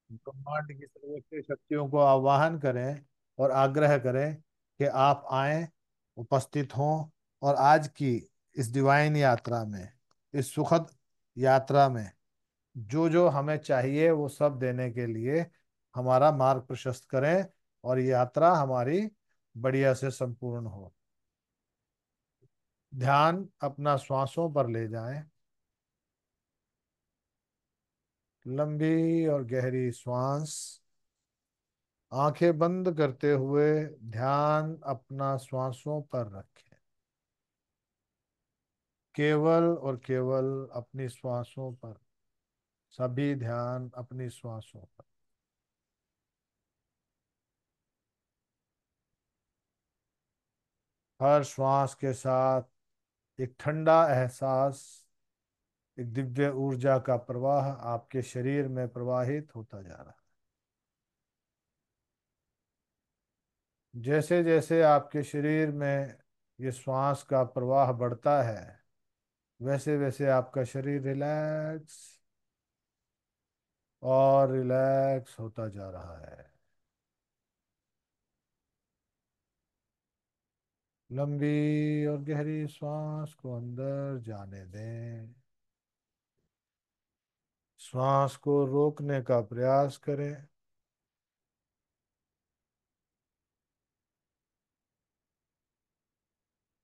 ब्रह्मांड की सर्वोच्च शक्तियों को आह्वान करें और आग्रह करें कि आप आए, उपस्थित हों, और आज की इस डिवाइन यात्रा में, इस सुखद यात्रा में जो जो हमें चाहिए वो सब देने के लिए हमारा मार्ग प्रशस्त करें, और ये यात्रा हमारी बढ़िया से संपूर्ण हो। ध्यान अपना श्वासों पर ले जाएं। लंबी और गहरी श्वास। आंखें बंद करते हुए ध्यान अपना श्वासों पर रखें। केवल और केवल अपनी श्वासों पर। सभी ध्यान अपनी श्वासों पर। हर श्वास के साथ एक ठंडा एहसास, एक दिव्य ऊर्जा का प्रवाह आपके शरीर में प्रवाहित होता जा रहा है। जैसे जैसे आपके शरीर में ये श्वास का प्रवाह बढ़ता है, वैसे वैसे आपका शरीर रिलैक्स और रिलैक्स होता जा रहा है। लंबी और गहरी श्वास को अंदर जाने दें। श्वास को रोकने का प्रयास करें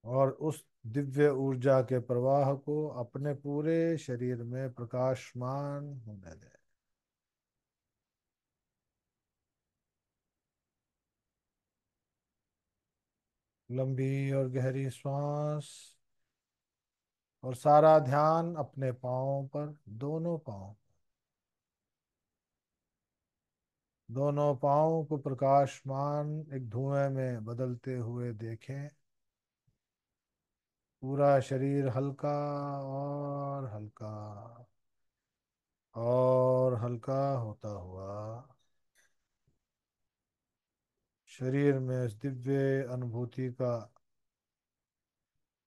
और उस दिव्य ऊर्जा के प्रवाह को अपने पूरे शरीर में प्रकाशमान होने दें। लंबी और गहरी श्वास, और सारा ध्यान अपने पाँवों पर, दोनों पाँव। दोनों पाँवों को प्रकाशमान एक धुएं में बदलते हुए देखें। पूरा शरीर हल्का और हल्का और हल्का होता हुआ शरीर में इस दिव्य अनुभूति का,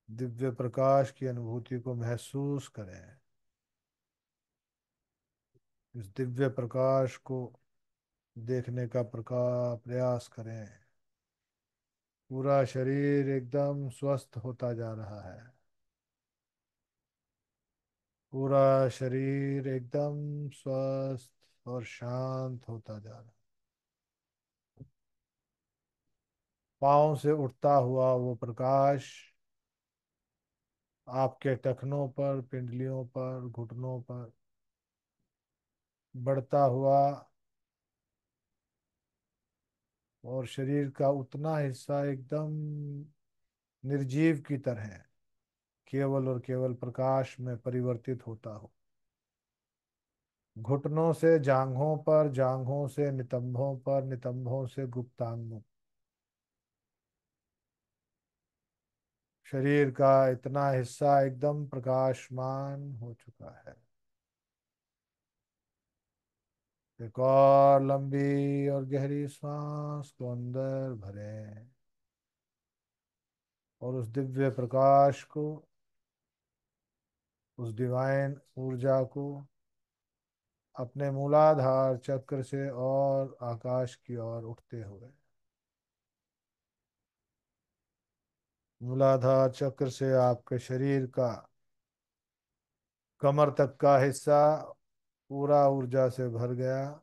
दिव्य प्रकाश की अनुभूति को महसूस करें। इस दिव्य प्रकाश को देखने का प्रयास करें। पूरा शरीर एकदम स्वस्थ होता जा रहा है। पूरा शरीर एकदम स्वस्थ और शांत होता जा रहा है। पाँव से उठता हुआ वो प्रकाश आपके टखनों पर, पिंडलियों पर, घुटनों पर बढ़ता हुआ, और शरीर का उतना हिस्सा एकदम निर्जीव की तरह केवल और केवल प्रकाश में परिवर्तित होता हो। घुटनों से जांघों पर, जांघों से नितंबों पर, नितंबों से गुप्तांगों। शरीर का इतना हिस्सा एकदम प्रकाशमान हो चुका है। एक और लंबी और गहरी सांस को अंदर भरें, और उस दिव्य प्रकाश को, उस डिवाइन ऊर्जा को अपने मूलाधार चक्र से और आकाश की ओर उठते हुए, मूलाधार चक्र से आपके शरीर का कमर तक का हिस्सा पूरा ऊर्जा से भर गया,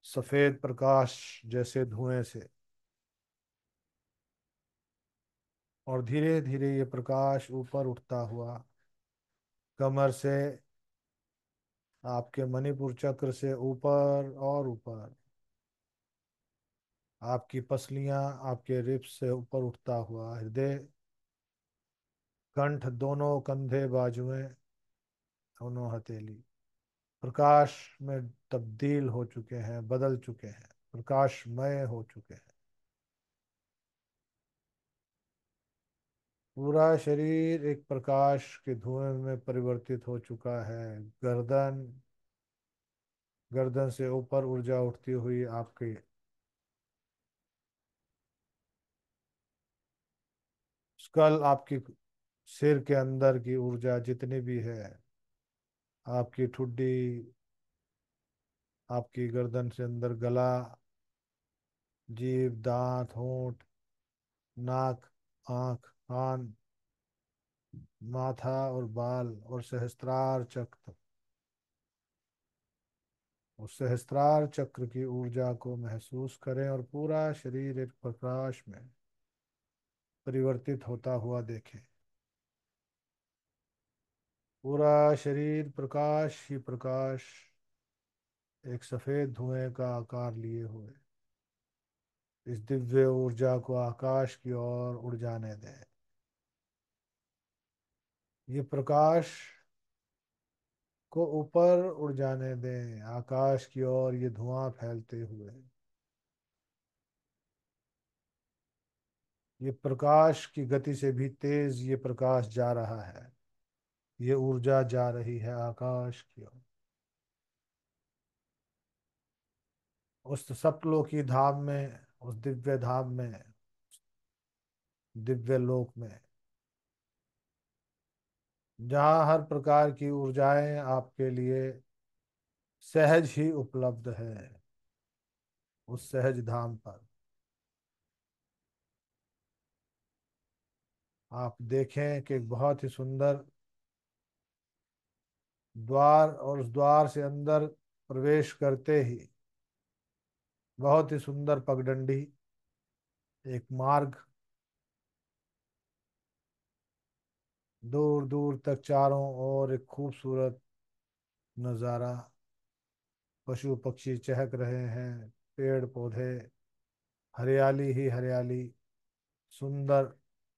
सफेद प्रकाश जैसे धुएं से। और धीरे धीरे ये प्रकाश ऊपर उठता हुआ कमर से, आपके मणिपुर चक्र से ऊपर और ऊपर, आपकी पसलियां, आपके रिब्स से ऊपर उठता हुआ हृदय, कंठ, दोनों कंधे, बाजुएं, दोनों हथेली प्रकाश में तब्दील हो चुके हैं, बदल चुके हैं, प्रकाशमय हो चुके हैं। पूरा शरीर एक प्रकाश के धुएं में परिवर्तित हो चुका है। गर्दन, गर्दन से ऊपर ऊर्जा उठती हुई आपके स्कल, आपकी सिर के अंदर की ऊर्जा जितनी भी है, आपकी ठुड्डी, आपकी गर्दन से अंदर गला, जीभ, दांत, होंठ, नाक, आंख, कान, माथा और बाल और सहस्त्रार चक्र तक। उस सहस्त्रार चक्र की ऊर्जा को महसूस करें और पूरा शरीर एक प्रकाश में परिवर्तित होता हुआ देखें। पूरा शरीर प्रकाश ही प्रकाश, एक सफेद धुएं का आकार लिए हुए इस दिव्य ऊर्जा को आकाश की ओर उड़ जाने दें। ये प्रकाश को ऊपर उड़ जाने दें, आकाश की ओर ये धुआं फैलते हुए। ये प्रकाश की गति से भी तेज ये प्रकाश जा रहा है। ये ऊर्जा जा रही है आकाश की ओर, उस सप्तलोकी धाम में, उस दिव्य धाम में, दिव्य लोक में, जहाँ हर प्रकार की ऊर्जाएं आपके लिए सहज ही उपलब्ध है। उस सहज धाम पर आप देखें कि एक बहुत ही सुंदर द्वार, और उस द्वार से अंदर प्रवेश करते ही बहुत ही सुंदर पगडंडी, एक मार्ग, दूर दूर तक चारों ओर एक खूबसूरत नज़ारा। पशु पक्षी चहक रहे हैं, पेड़ पौधे, हरियाली ही हरियाली, सुंदर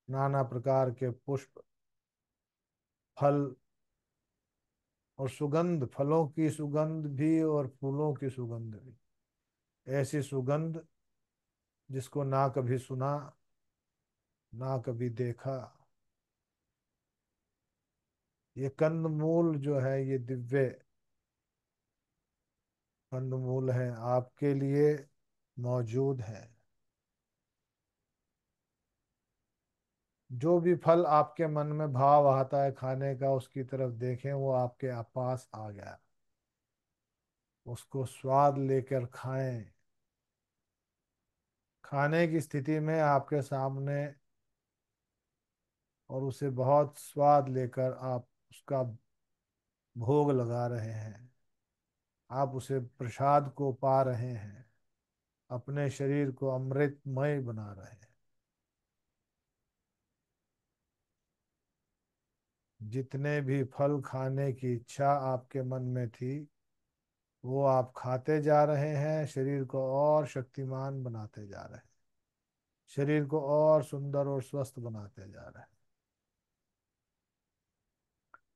नाना प्रकार के पुष्प, फल और सुगंध, फलों की सुगंध भी और फूलों की सुगंध भी। ऐसी सुगंध जिसको ना कभी सुना, ना कभी देखा। ये कंदमूल जो है, ये दिव्य कंदमूल है, आपके लिए मौजूद है। जो भी फल आपके मन में भाव आता है खाने का, उसकी तरफ देखें, वो आपके पास आ गया। उसको स्वाद लेकर खाएं। खाने की स्थिति में आपके सामने, और उसे बहुत स्वाद लेकर आप उसका भोग लगा रहे हैं। आप उसे प्रसाद को पा रहे हैं, अपने शरीर को अमृतमय बना रहे हैं। जितने भी फल खाने की इच्छा आपके मन में थी, वो आप खाते जा रहे हैं, शरीर को और शक्तिमान बनाते जा रहे हैं, शरीर को और सुंदर और स्वस्थ बनाते जा रहे हैं।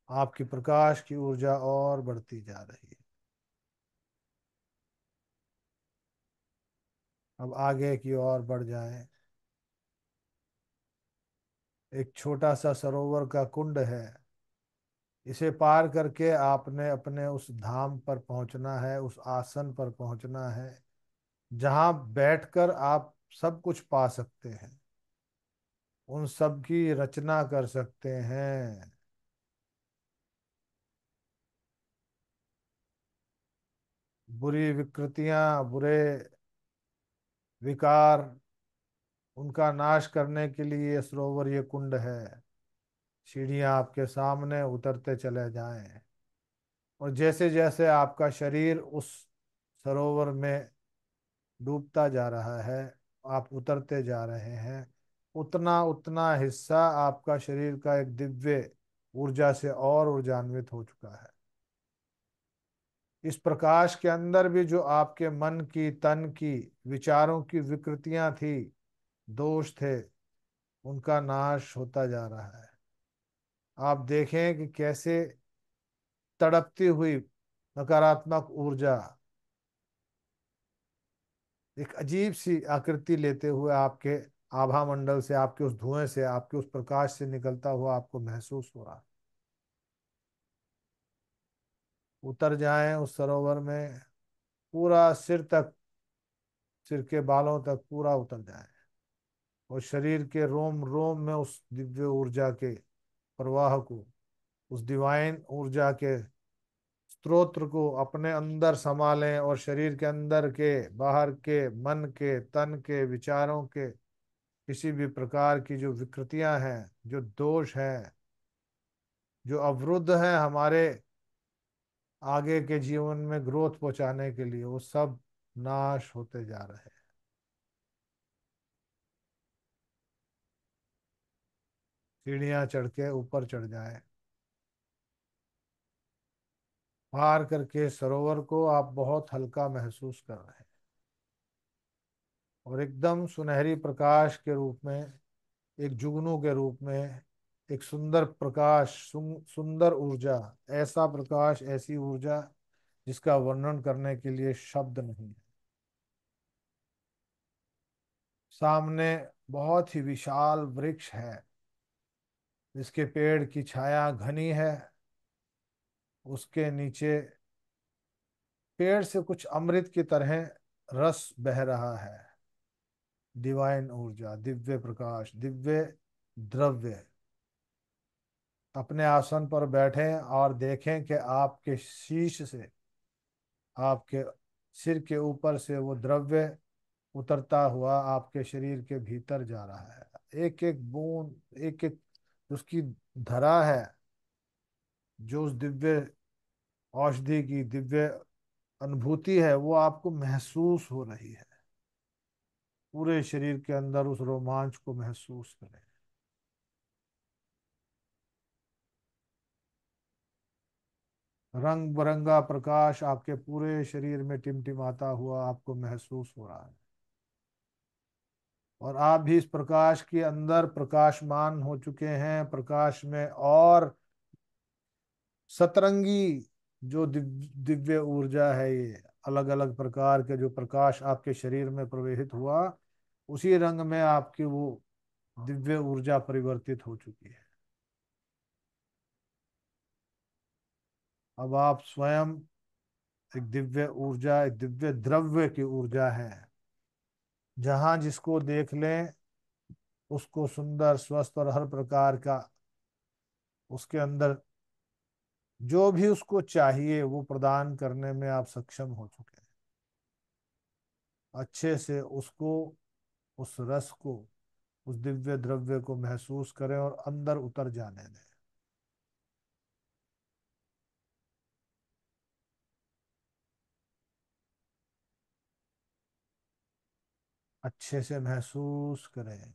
आपकी प्रकाश की ऊर्जा और बढ़ती जा रही है। अब आगे की ओर बढ़ जाएं। एक छोटा सा सरोवर का कुंड है। इसे पार करके आपने अपने उस धाम पर पहुंचना है, उस आसन पर पहुंचना है जहां बैठकर आप सब कुछ पा सकते हैं, उन सब की रचना कर सकते हैं। बुरी विकृतियां, बुरे विकार, उनका नाश करने के लिए ये सरोवर, ये कुंड है। सीढ़ियां आपके सामने, उतरते चले जाएं। और जैसे जैसे आपका शरीर उस सरोवर में डूबता जा रहा है, आप उतरते जा रहे हैं, उतना उतना हिस्सा आपका शरीर का एक दिव्य ऊर्जा से और ऊर्जान्वित हो चुका है। इस प्रकाश के अंदर भी जो आपके मन की, तन की, विचारों की विकृतियां थी, दोष थे, उनका नाश होता जा रहा है। आप देखें कि कैसे तड़पती हुई नकारात्मक ऊर्जा एक अजीब सी आकृति लेते हुए आपके आभा मंडल से, आपके उस धुएं से, आपके उस प्रकाश से निकलता हुआ आपको महसूस हो रहा है। उतर जाएं उस सरोवर में, पूरा सिर तक, सिर के बालों तक पूरा उतर जाएं, और शरीर के रोम रोम में उस दिव्य ऊर्जा के प्रवाह को, उस डिवाइन ऊर्जा के स्तोत्र को अपने अंदर संभालें और शरीर के अंदर के, बाहर के, मन के, तन के, विचारों के किसी भी प्रकार की जो विकृतियां हैं, जो दोष हैं, जो अवरुद्ध हैं हमारे आगे के जीवन में ग्रोथ पहुंचाने के लिए, वो सब नाश होते जा रहे हैं। सीढ़ियां चढ़ के ऊपर चढ़ जाएं, पार करके सरोवर को आप बहुत हल्का महसूस कर रहे हैं, और एकदम सुनहरी प्रकाश के रूप में, एक जुगनू के रूप में, एक सुंदर प्रकाश, सुंदर ऊर्जा, ऐसा प्रकाश, ऐसी ऊर्जा जिसका वर्णन करने के लिए शब्द नहीं है। सामने बहुत ही विशाल वृक्ष है, जिसके पेड़ की छाया घनी है। उसके नीचे पेड़ से कुछ अमृत की तरह रस बह रहा है। डिवाइन ऊर्जा, दिव्य प्रकाश, दिव्य द्रव्य। अपने आसन पर बैठें और देखें कि आपके शीश से, आपके सिर के ऊपर से वो द्रव्य उतरता हुआ आपके शरीर के भीतर जा रहा है। एक एक बूंद, एक एक उसकी धरा है, जो उस दिव्य औषधि की दिव्य अनुभूति है, वो आपको महसूस हो रही है। पूरे शरीर के अंदर उस रोमांच को महसूस करें। रंग बिरंगा प्रकाश आपके पूरे शरीर में टिमटिमाता हुआ आपको महसूस हो रहा है, और आप भी इस प्रकाश के अंदर प्रकाशमान हो चुके हैं। प्रकाश में और सतरंगी जो दिव्य ऊर्जा है, ये अलग अलग प्रकार के जो प्रकाश आपके शरीर में प्रवेशित हुआ, उसी रंग में आपकी वो दिव्य ऊर्जा परिवर्तित हो चुकी है। अब आप स्वयं एक दिव्य ऊर्जा, एक दिव्य द्रव्य की ऊर्जा है। जहां जिसको देख लें उसको सुंदर, स्वस्थ और हर प्रकार का उसके अंदर जो भी उसको चाहिए वो प्रदान करने में आप सक्षम हो चुके हैं। अच्छे से उसको, उस रस को, उस दिव्य द्रव्य को महसूस करें और अंदर उतर जाने दें। अच्छे से महसूस करें।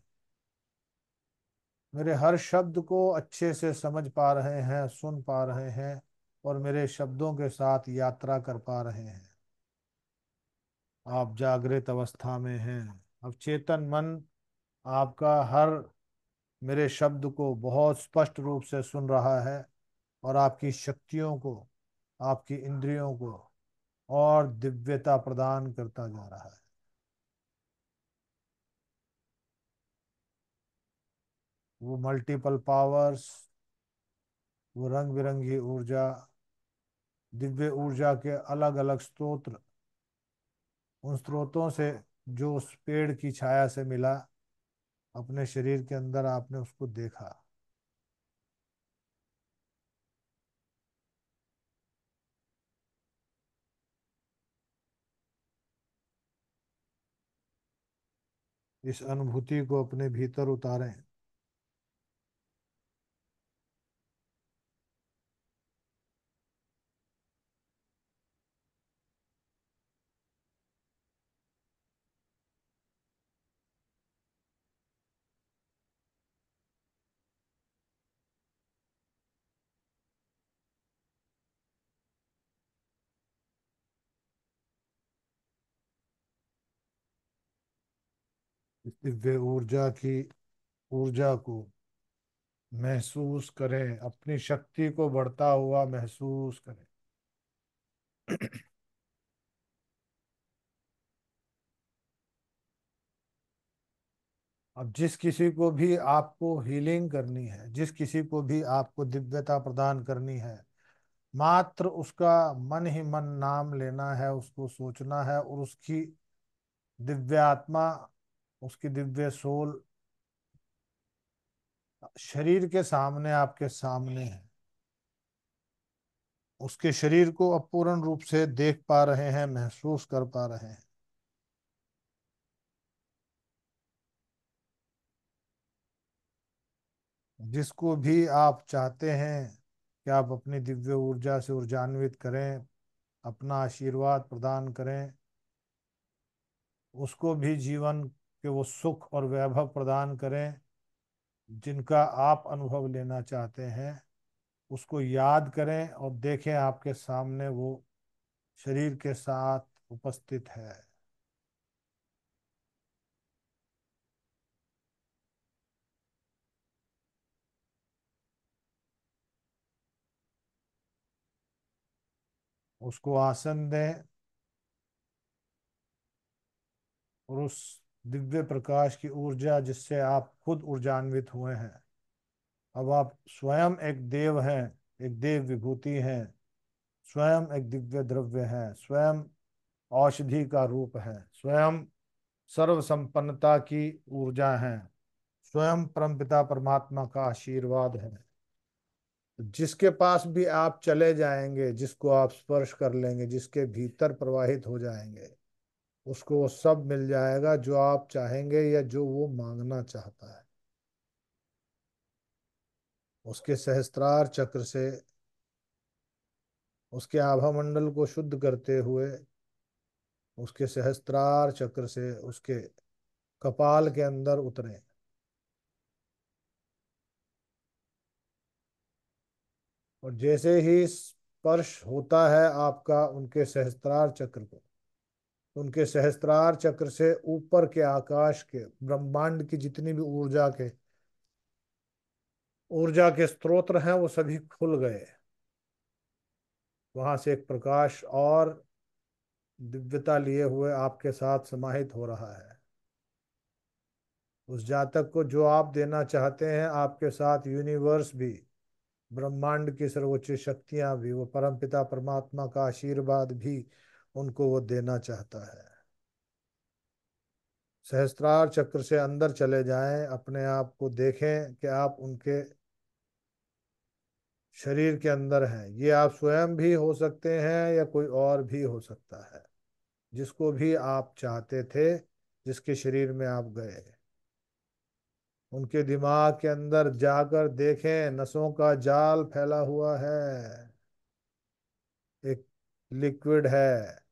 मेरे हर शब्द को अच्छे से समझ पा रहे हैं, सुन पा रहे हैं, और मेरे शब्दों के साथ यात्रा कर पा रहे हैं। आप जागृत अवस्था में हैं। अब चेतन मन आपका हर मेरे शब्द को बहुत स्पष्ट रूप से सुन रहा है, और आपकी शक्तियों को, आपकी इंद्रियों को और दिव्यता प्रदान करता जा रहा है। वो मल्टीपल पावर्स, वो रंग बिरंगी ऊर्जा, दिव्य ऊर्जा के अलग अलग स्रोत, उन स्रोतों से जो उस पेड़ की छाया से मिला, अपने शरीर के अंदर आपने उसको देखा। इस अनुभूति को अपने भीतर उतारें। इस दिव्य ऊर्जा को महसूस करें, अपनी शक्ति को बढ़ता हुआ महसूस करें। अब जिस किसी को भी आपको हीलिंग करनी है, जिस किसी को भी आपको दिव्यता प्रदान करनी है, मात्र उसका मन ही मन नाम लेना है, उसको सोचना है, और उसकी दिव्य आत्मा, उसकी दिव्य सोल शरीर के सामने, आपके सामने है। उसके शरीर को अब पूर्ण रूप से देख पा रहे हैं, महसूस कर पा रहे हैं। जिसको भी आप चाहते हैं कि आप अपनी दिव्य ऊर्जा से ऊर्जान्वित करें, अपना आशीर्वाद प्रदान करें, उसको भी जीवन के वो सुख और वैभव प्रदान करें जिनका आप अनुभव लेना चाहते हैं, उसको याद करें और देखें आपके सामने वो शरीर के साथ उपस्थित है। उसको आसन दें और उस दिव्य प्रकाश की ऊर्जा जिससे आप खुद ऊर्जान्वित हुए हैं, अब आप स्वयं एक देव हैं, एक देव विभूति हैं, स्वयं एक दिव्य द्रव्य है, स्वयं औषधि का रूप है, स्वयं सर्व संपन्नता की ऊर्जा है, स्वयं परमपिता परमात्मा का आशीर्वाद है। जिसके पास भी आप चले जाएंगे, जिसको आप स्पर्श कर लेंगे, जिसके भीतर प्रवाहित हो जाएंगे, उसको वो सब मिल जाएगा जो आप चाहेंगे या जो वो मांगना चाहता है। उसके सहस्त्रार चक्र से, उसके आभा मंडल को शुद्ध करते हुए, उसके सहस्त्रार चक्र से उसके कपाल के अंदर उतरे। और जैसे ही स्पर्श होता है आपका उनके सहस्त्रार चक्र को, उनके सहस्त्रार चक्र से ऊपर के आकाश के ब्रह्मांड की जितनी भी ऊर्जा के स्रोत हैं वो सभी खुल गए। वहां से एक प्रकाश और दिव्यता लिए हुए आपके साथ समाहित हो रहा है। उस जातक को जो आप देना चाहते हैं, आपके साथ यूनिवर्स भी, ब्रह्मांड की सर्वोच्च शक्तियां भी, वो परमपिता परमात्मा का आशीर्वाद भी उनको वो देना चाहता है। सहस्त्रार चक्र से अंदर चले जाएं, अपने आप को देखें कि आप उनके शरीर के अंदर हैं। ये आप स्वयं भी हो सकते हैं या कोई और भी हो सकता है, जिसको भी आप चाहते थे, जिसके शरीर में आप गए। उनके दिमाग के अंदर जाकर देखें, नसों का जाल फैला हुआ है, एक लिक्विड है,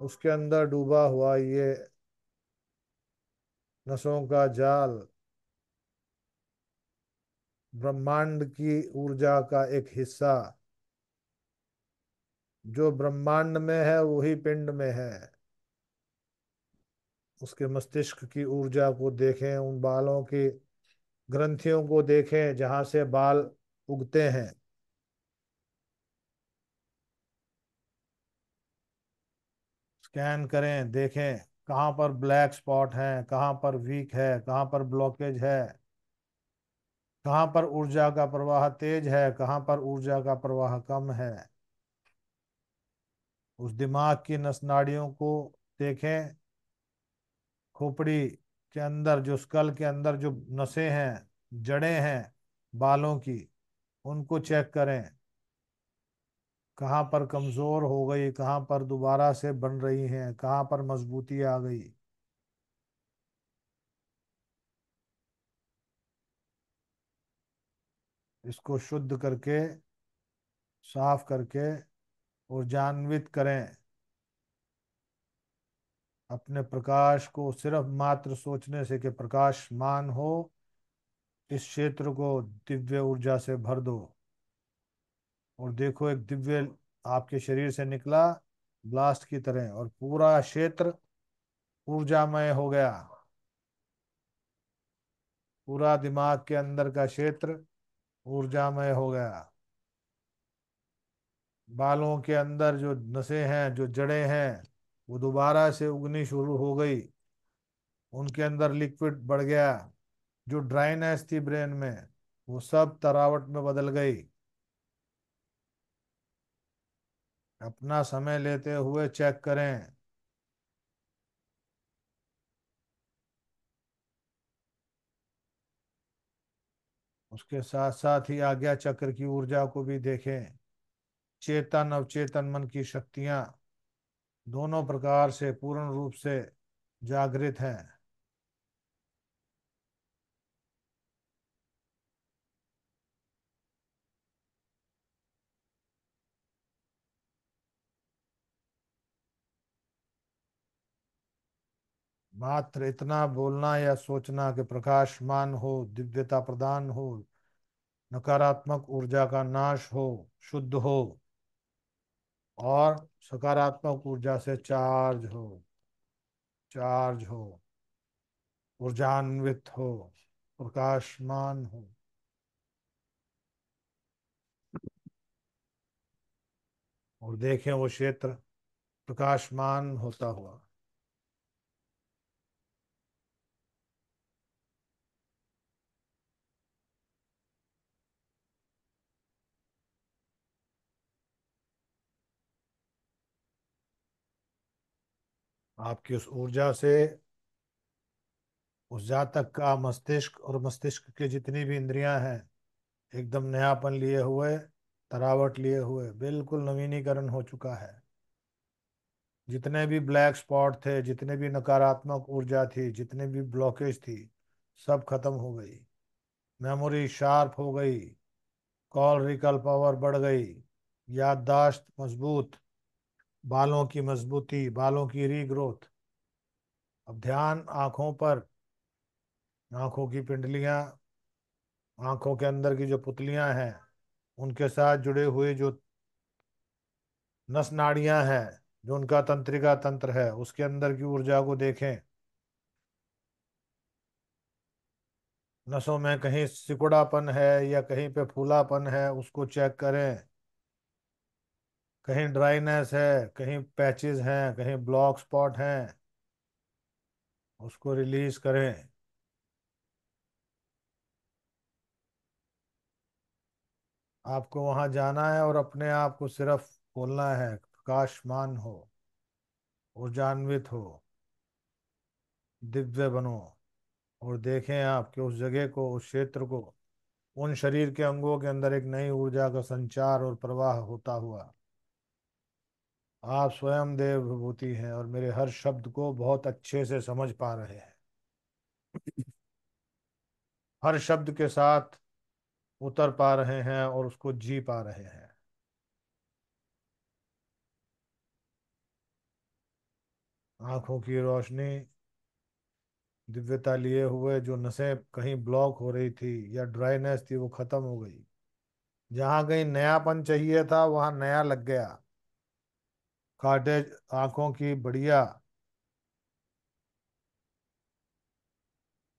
उसके अंदर डूबा हुआ ये नसों का जाल ब्रह्मांड की ऊर्जा का एक हिस्सा, जो ब्रह्मांड में है वही पिंड में है। उसके मस्तिष्क की ऊर्जा को देखें, उन बालों की ग्रंथियों को देखें जहां से बाल उगते हैं। स्कैन करें, देखें कहाँ पर ब्लैक स्पॉट है, कहाँ पर वीक है, कहाँ पर ब्लॉकेज है, कहाँ पर ऊर्जा का प्रवाह तेज है, कहाँ पर ऊर्जा का प्रवाह कम है। उस दिमाग की नस नाड़ियों को देखें। खोपड़ी के अंदर, जो स्कल के अंदर जो नसें हैं, जड़ें हैं बालों की, उनको चेक करें। कहाँ पर कमजोर हो गई, कहाँ पर दोबारा से बन रही हैं, कहाँ पर मजबूती आ गई। इसको शुद्ध करके, साफ करके ऊर्जान्वित करें। अपने प्रकाश को सिर्फ मात्र सोचने से कि प्रकाशमान हो, इस क्षेत्र को दिव्य ऊर्जा से भर दो। और देखो एक दिव्य आपके शरीर से निकला ब्लास्ट की तरह, और पूरा क्षेत्र ऊर्जामय हो गया। पूरा दिमाग के अंदर का क्षेत्र ऊर्जामय हो गया। बालों के अंदर जो नसें हैं, जो जड़ें हैं, वो दोबारा से उगनी शुरू हो गई। उनके अंदर लिक्विड बढ़ गया। जो ड्राइनेस थी ब्रेन में, वो सब तरावट में बदल गई। अपना समय लेते हुए चेक करें। उसके साथ साथ ही आज्ञा चक्र की ऊर्जा को भी देखें। चेतन अवचेतन मन की शक्तियां दोनों प्रकार से पूर्ण रूप से जागृत हैं। मात्र इतना बोलना या सोचना कि प्रकाशमान हो, दिव्यता प्रदान हो, नकारात्मक ऊर्जा का नाश हो, शुद्ध हो और सकारात्मक ऊर्जा से चार्ज हो, ऊर्जान्वित हो, प्रकाशमान हो। और देखें वो क्षेत्र प्रकाशमान होता हुआ। आपकी उस ऊर्जा से उस जातक का मस्तिष्क और मस्तिष्क के जितनी भी इंद्रियां हैं एकदम नयापन लिए हुए, तरावट लिए हुए, बिल्कुल नवीनीकरण हो चुका है। जितने भी ब्लैक स्पॉट थे, जितने भी नकारात्मक ऊर्जा थी, जितने भी ब्लॉकेज थी, सब खत्म हो गई। मेमोरी शार्प हो गई, कॉल रिकॉल पावर बढ़ गई, याददाश्त मजबूत, बालों की मजबूती, बालों की रीग्रोथ। अब ध्यान आंखों पर, आंखों की पिंडलियां, आंखों के अंदर की जो पुतलियां हैं उनके साथ जुड़े हुए जो नस नाड़ियां हैं, जो उनका तंत्रिका तंत्र है, उसके अंदर की ऊर्जा को देखें। नसों में कहीं सिकुड़ापन है या कहीं पे फूलापन है, उसको चेक करें। कहीं ड्राइनेस है, कहीं पैचेस हैं, कहीं ब्लॉक स्पॉट हैं, उसको रिलीज करें। आपको वहां जाना है और अपने आप को सिर्फ बोलना है, प्रकाशमान हो, ऊर्जान्वित हो, दिव्य बनो। और देखें आप कि उस जगह को, उस क्षेत्र को, उन शरीर के अंगों के अंदर एक नई ऊर्जा का संचार और प्रवाह होता हुआ। आप स्वयं देव विभूति हैं और मेरे हर शब्द को बहुत अच्छे से समझ पा रहे हैं। हर शब्द के साथ उतर पा रहे हैं और उसको जी पा रहे हैं। आंखों की रोशनी, दिव्यता लिए हुए, जो नसें कहीं ब्लॉक हो रही थी या ड्राइनेस थी, वो खत्म हो गई। जहां कहीं नयापन चाहिए था वहां नया लग गया। कॉटेज आंखों की बढ़िया,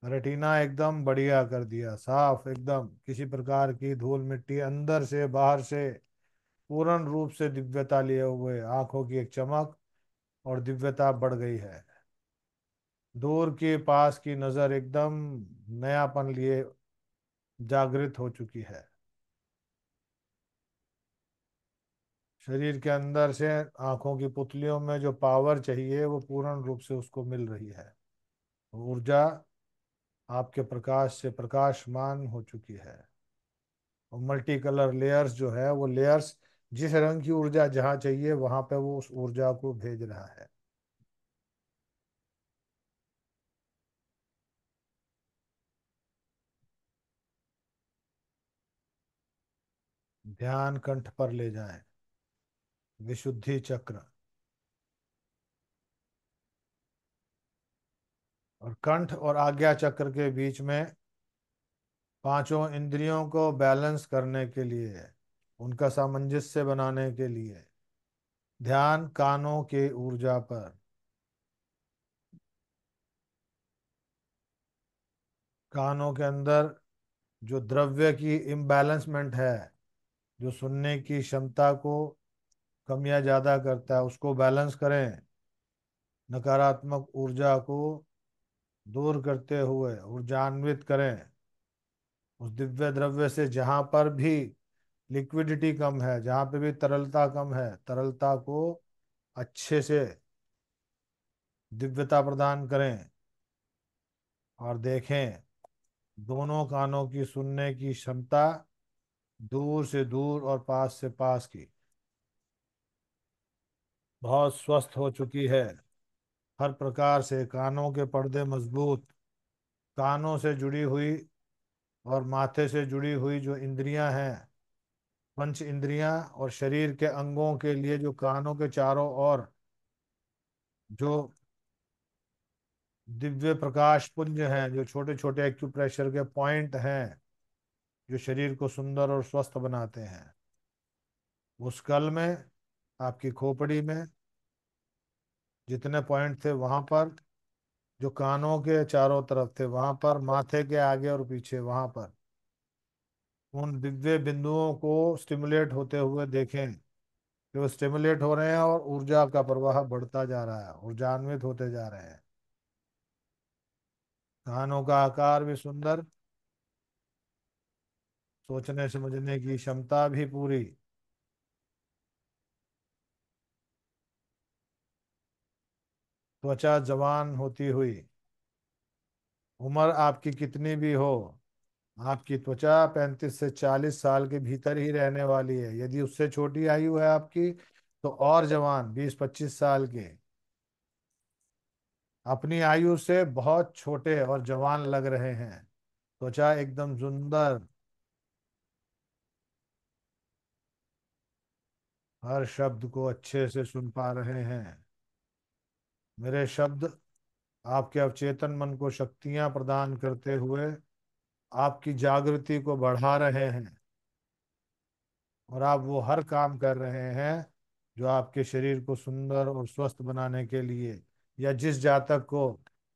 रेटिना एकदम बढ़िया कर दिया, साफ एकदम, किसी प्रकार की धूल मिट्टी अंदर से बाहर से पूर्ण रूप से दिव्यता लिए हुए आंखों की एक चमक और दिव्यता बढ़ गई है। दूर के पास की नजर एकदम नयापन लिए जागृत हो चुकी है। शरीर के अंदर से आंखों की पुतलियों में जो पावर चाहिए वो पूर्ण रूप से उसको मिल रही है। ऊर्जा आपके प्रकाश से प्रकाशमान हो चुकी है। और मल्टी कलर लेयर्स जो है, वो लेयर्स जिस रंग की ऊर्जा जहाँ चाहिए वहां पे वो उस ऊर्जा को भेज रहा है। ध्यान कंठ पर ले जाएं, विशुद्धि चक्र। और कंठ और आज्ञा चक्र के बीच में पांचों इंद्रियों को बैलेंस करने के लिए, उनका सामंजस्य बनाने के लिए ध्यान कानों के ऊर्जा पर। कानों के अंदर जो द्रव्य की इम्बैलेंसमेंट है, जो सुनने की क्षमता को कम या ज्यादा करता है, उसको बैलेंस करें। नकारात्मक ऊर्जा को दूर करते हुए ऊर्जान्वित करें। उस दिव्य द्रव्य से जहां पर भी लिक्विडिटी कम है, जहां पे भी तरलता कम है, तरलता को अच्छे से दिव्यता प्रदान करें। और देखें दोनों कानों की सुनने की क्षमता दूर से दूर और पास से पास की बहुत स्वस्थ हो चुकी है हर प्रकार से। कानों के पर्दे मजबूत, कानों से जुड़ी हुई और माथे से जुड़ी हुई जो इंद्रियां हैं, पंच इंद्रियां, और शरीर के अंगों के लिए जो कानों के चारों ओर जो दिव्य प्रकाश पुंज हैं, जो छोटे छोटे एक्यूप्रेशर के पॉइंट हैं, जो शरीर को सुंदर और स्वस्थ बनाते हैं, वो स्कल में, आपकी खोपड़ी में जितने पॉइंट थे वहां पर, जो कानों के चारों तरफ थे वहां पर, माथे के आगे और पीछे वहां पर, उन दिव्य बिंदुओं को स्टिमुलेट होते हुए देखें कि वो स्टिमुलेट हो रहे हैं और ऊर्जा का प्रवाह बढ़ता जा रहा है, ऊर्जान्वित होते जा रहे हैं। कानों का आकार भी सुंदर, सोचने समझने की क्षमता भी पूरी। त्वचा जवान होती हुई, उम्र आपकी कितनी भी हो, आपकी त्वचा 35 से 40 साल के भीतर ही रहने वाली है। यदि उससे छोटी आयु है आपकी, तो और जवान 20-25 साल के, अपनी आयु से बहुत छोटे और जवान लग रहे हैं। त्वचा एकदम सुंदर, हर शब्द को अच्छे से सुन पा रहे हैं। मेरे शब्द आपके अवचेतन मन को शक्तियां प्रदान करते हुए आपकी जागृति को बढ़ा रहे हैं, और आप वो हर काम कर रहे हैं जो आपके शरीर को सुंदर और स्वस्थ बनाने के लिए, या जिस जातक को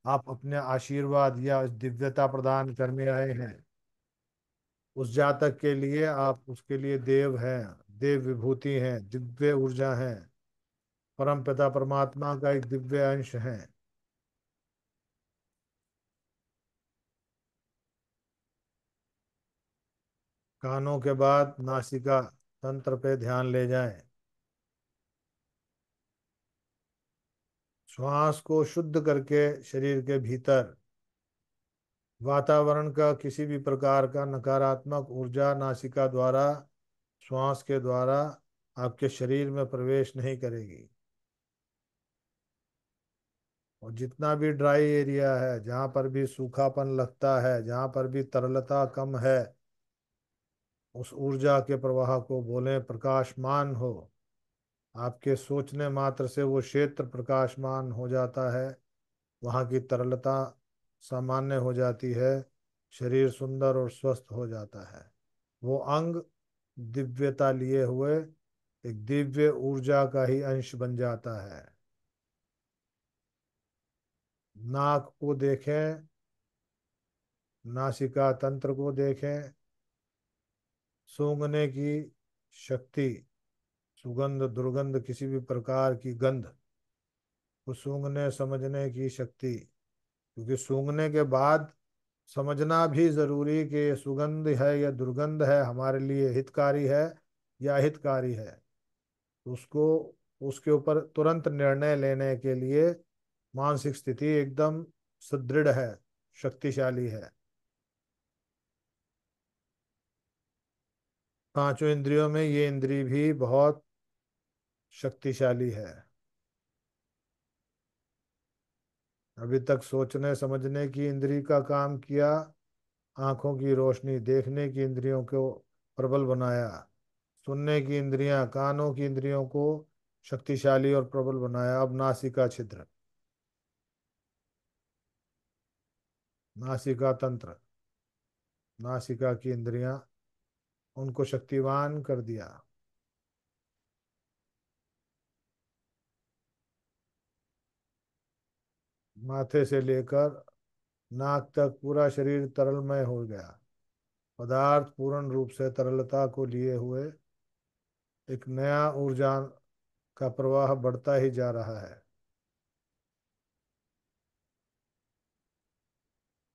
आप अपने आशीर्वाद या दिव्यता प्रदान करने आए हैं, उस जातक के लिए आप उसके लिए देव हैं, देव विभूति हैं, दिव्य ऊर्जा हैं, परम पिता परमात्मा का एक दिव्य अंश है। कानों के बाद नासिका तंत्र पे ध्यान ले जाएं। श्वास को शुद्ध करके शरीर के भीतर वातावरण का किसी भी प्रकार का नकारात्मक ऊर्जा नासिका द्वारा, श्वास के द्वारा आपके शरीर में प्रवेश नहीं करेगी। और जितना भी ड्राई एरिया है, जहाँ पर भी सूखापन लगता है, जहाँ पर भी तरलता कम है, उस ऊर्जा के प्रवाह को बोलें प्रकाशमान हो। आपके सोचने मात्र से वो क्षेत्र प्रकाशमान हो जाता है, वहाँ की तरलता सामान्य हो जाती है, शरीर सुंदर और स्वस्थ हो जाता है। वो अंग दिव्यता लिए हुए एक दिव्य ऊर्जा का ही अंश बन जाता है। नाक को देखें, नासिका तंत्र को देखें, सूंघने की शक्ति, सुगंध दुर्गंध किसी भी प्रकार की गंध को सूंघने समझने की शक्ति, क्योंकि सूंघने के बाद समझना भी जरूरी कि ये सुगंध है या दुर्गंध है, हमारे लिए हितकारी है या अहितकारी है। उसको, उसके ऊपर तुरंत निर्णय लेने के लिए मानसिक स्थिति एकदम सुदृढ़ है, शक्तिशाली है। पांचों इंद्रियों में ये इंद्री भी बहुत शक्तिशाली है। अभी तक सोचने समझने की इंद्री का काम किया, आंखों की रोशनी देखने की इंद्रियों को प्रबल बनाया, सुनने की इंद्रियां, कानों की इंद्रियों को शक्तिशाली और प्रबल बनाया। अब नासिका छिद्र, नासिका तंत्र, नासिका की इंद्रियां, उनको शक्तिवान कर दिया। माथे से लेकर नाक तक पूरा शरीर तरलमय हो गया। पदार्थ पूर्ण रूप से तरलता को लिए हुए एक नया ऊर्जा का प्रवाह बढ़ता ही जा रहा है।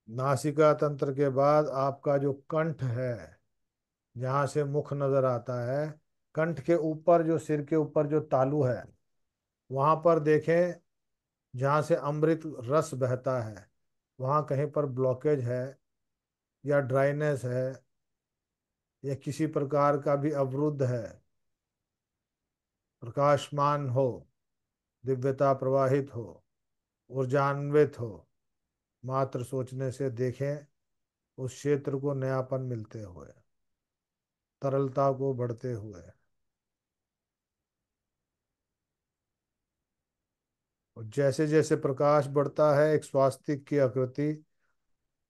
नासिका तंत्र के बाद आपका जो कंठ है, जहाँ से मुख नजर आता है, कंठ के ऊपर जो सिर के ऊपर जो तालू है, वहां पर देखें, जहाँ से अमृत रस बहता है, वहां कहीं पर ब्लॉकेज है या ड्राइनेस है या किसी प्रकार का भी अवरुद्ध है, प्रकाशमान हो। दिव्यता प्रवाहित हो, ऊर्जान्वित हो। मात्र सोचने से देखें उस क्षेत्र को नयापन मिलते हुए, तरलता को बढ़ते हुए। और जैसे जैसे प्रकाश बढ़ता है, एक स्वास्तिक की आकृति